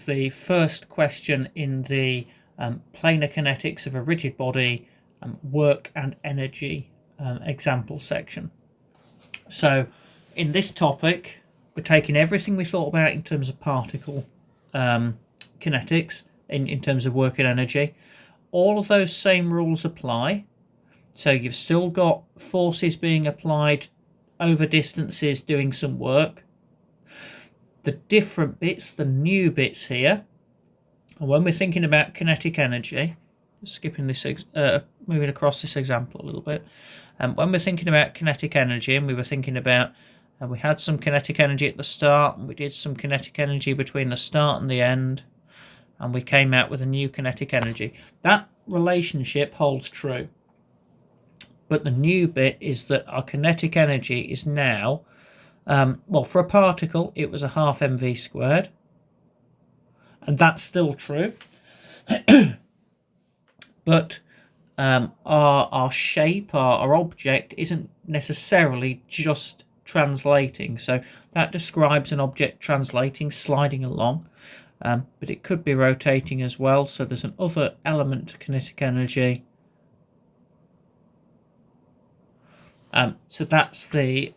The first question in the planar kinetics of a rigid body work and energy example section. So in this topic, we're taking everything we thought about in terms of particle kinetics, in terms of work and energy. All of those same rules apply. So you've still got forces being applied over distances doing some work. The different bits, the new bits here, and when we're thinking about kinetic energy, skipping this, moving across this example a little bit, when we're thinking about kinetic energy, and we were thinking about, we had some kinetic energy at the start, and we did some kinetic energy between the start and the end, and we came out with a new kinetic energy. That relationship holds true. But the new bit is that our kinetic energy is now, well, for a particle, it was a half mv squared. And that's still true. But our shape, our object, isn't necessarily just translating. So that describes an object translating, sliding along. But it could be rotating as well. So there's another element to kinetic energy. So that's the,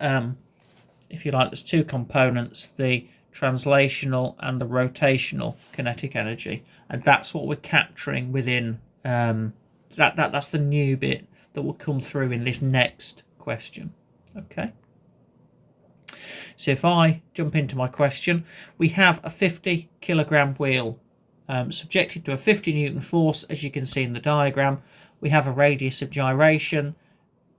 if you like, there's two components, the translational and the rotational kinetic energy. And that's what we're capturing within, that's the new bit that will come through in this next question. Okay. So if I jump into my question, we have a 50 kilogram wheel subjected to a 50 Newton force, as you can see in the diagram. We have a radius of gyration.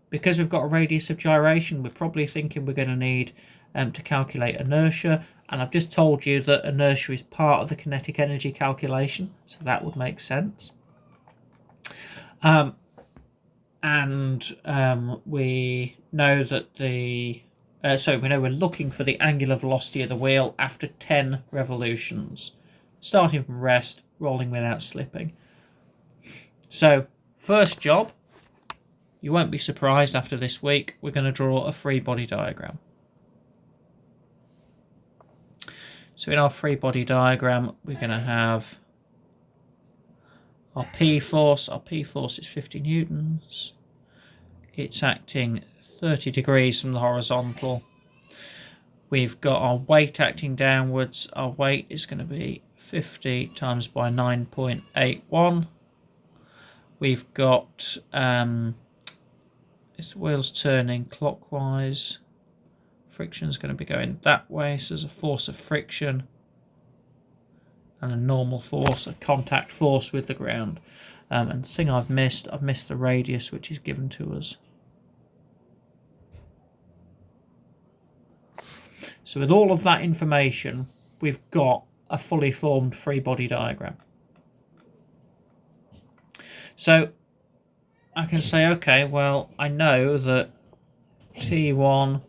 Because we've got a radius of gyration, we're probably thinking we're going to need to calculate inertia. And I've just told you that inertia is part of the kinetic energy calculation, so that would make sense. We know that we know we're looking for the angular velocity of the wheel after 10 revolutions, starting from rest, rolling without slipping. So, first job. You won't be surprised after this week, we're going to draw a free body diagram. So in our free body diagram, we're going to have our P force. Our P force is 50 newtons. It's acting 30 degrees from the horizontal. We've got our weight acting downwards. Our weight is going to be 50 times by 9.81. We've got... if the wheel's turning clockwise, friction's going to be going that way, so there's a force of friction and a normal force, a contact force with the ground. And the thing I've missed the radius which is given to us. So with all of that information, we've got a fully formed free body diagram. So I can say, okay, well, I know that T1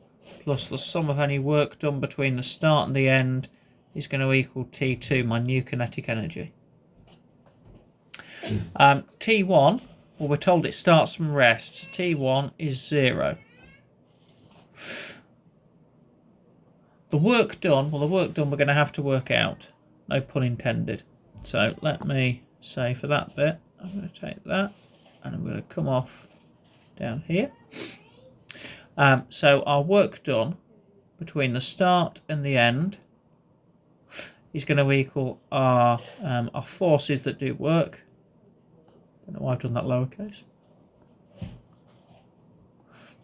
plus the sum of any work done between the start and the end is going to equal T2, my new kinetic energy. T1, well, we're told it starts from rest. So T1 is 0. The work done, well, the work done we're going to have to work out. No pun intended. So let me say for that bit, I'm going to take that. And I'm going to come off down here. So our work done between the start and the end is going to equal our forces that do work. I don't know why I've done that lowercase.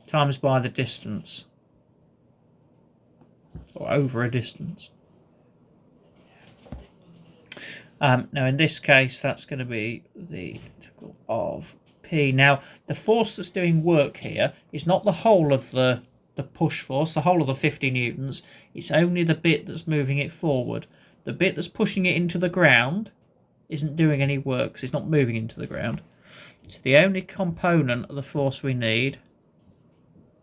Times by the distance. Or over a distance. Now in this case, that's going to be the integral of P. Now, the force that's doing work here is not the whole of the push force, the whole of the 50 newtons. It's only the bit that's moving it forward. The bit that's pushing it into the ground isn't doing any work, so it's not moving into the ground. So the only component of the force we need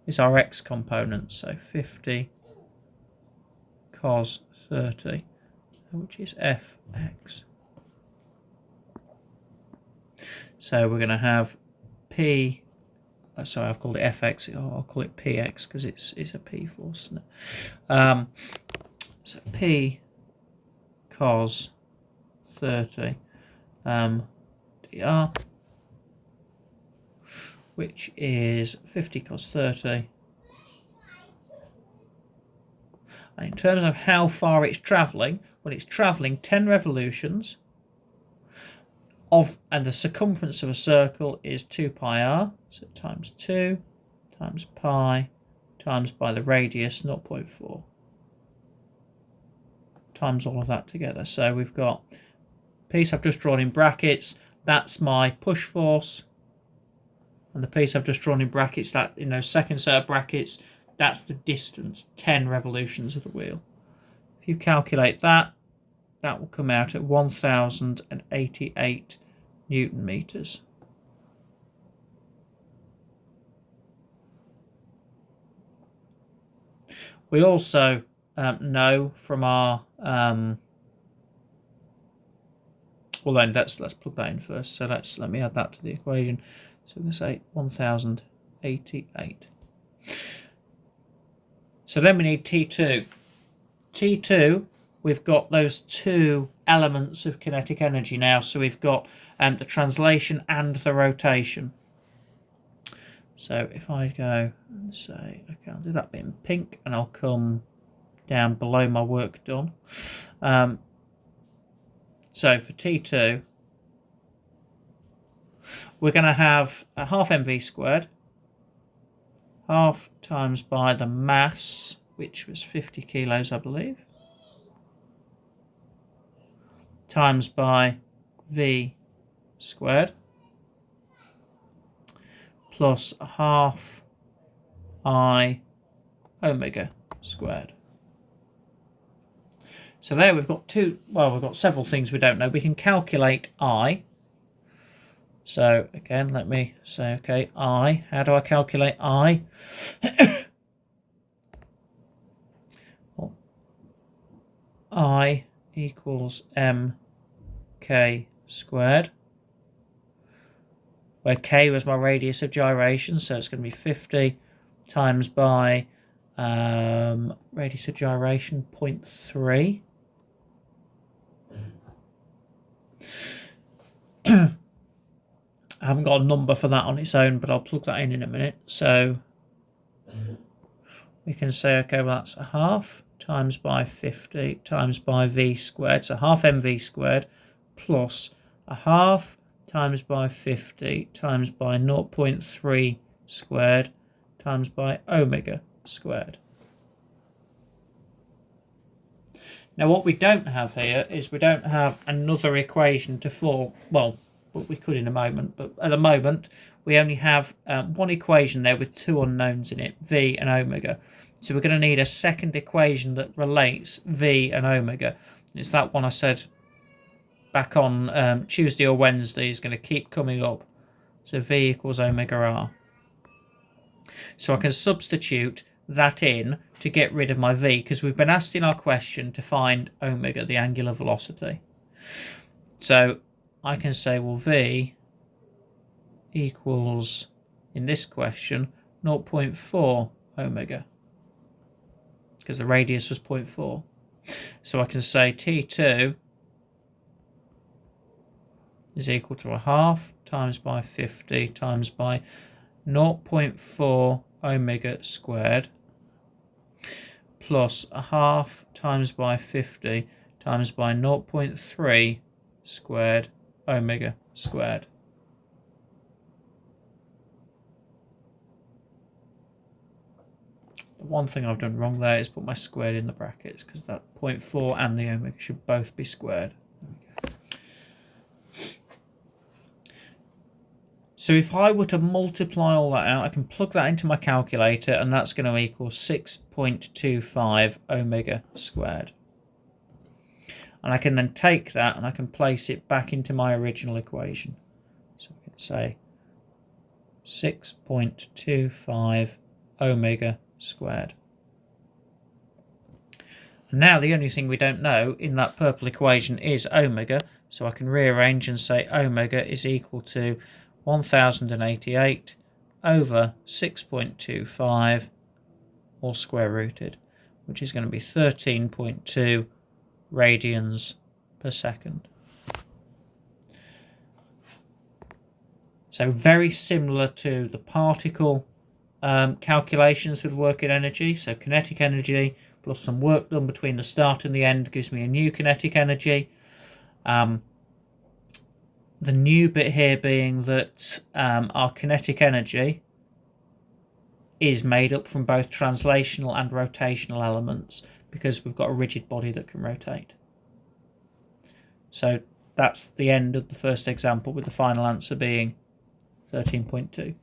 is our x component. So 50 cos 30, which is Fx. So we're going to have P, sorry, I've called it Fx, I'll call it Px because it's a P force, isn't it? So P cos 30 dr, which is 50 cos 30. And in terms of how far it's travelling, well, it's travelling 10 revolutions and the circumference of a circle is 2 pi r, so times 2 times pi times by the radius 0.4 times all of that together. So we've got piece I've just drawn in brackets, that's my push force, and the piece I've just drawn in brackets, that in those second set of brackets, that's the distance, 10 revolutions of the wheel. If you calculate that, that will come out at 1088 Newton meters. We also know from our well then let's plug that in first. So let me add that to the equation. So we're going to say 1088. So then we need T2. T2, we've got those two elements of kinetic energy now. So we've got the translation and the rotation. So if I go and say, okay, I'll do that bit in pink and I'll come down below my work done. So for T2, we're going to have a half mv squared, half times by the mass, which was 50 kilos, I believe, times by v squared, plus a half I omega squared. So there we've got we've got several things we don't know. We can calculate I. So again, let me say, okay, I. How do I calculate I? Well, I equals mk squared, where k was my radius of gyration, so it's going to be 50 times by radius of gyration 0.3. I haven't got a number for that on its own, but I'll plug that in a minute. So we can say, okay, well, that's a half times by 50 times by v squared, so half mv squared, plus a half times by 50 times by 0.3 squared times by omega squared. Now what we don't have here is we don't have another equation to form, well, but we could in a moment, but at the moment we only have one equation there with two unknowns in it, v and omega. So we're going to need a second equation that relates v and omega. It's that one I said back on Tuesday or Wednesday is going to keep coming up. So v equals omega r. So I can substitute that in to get rid of my v, because we've been asked in our question to find omega, the angular velocity. So I can say, well, v equals, in this question, 0.4 omega, because the radius was 0.4. So I can say T2 is equal to a half times by 50 times by 0.4 omega squared, plus a half times by 50 times by 0.3 squared omega squared. The one thing I've done wrong there is put my squared in the brackets, because that 0.4 and the omega should both be squared. So if I were to multiply all that out, I can plug that into my calculator, and that's going to equal 6.25 omega squared. And I can then take that and I can place it back into my original equation. So I can say 6.25 omega squared. And now the only thing we don't know in that purple equation is omega, so I can rearrange and say omega is equal to 1088 over 6.25, all square rooted, which is going to be 13.2 radians per second. So very similar to the particle calculations with work and energy. So kinetic energy plus some work done between the start and the end gives me a new kinetic energy. The new bit here being that our kinetic energy is made up from both translational and rotational elements, because we've got a rigid body that can rotate. So that's the end of the first example, with the final answer being 13.2.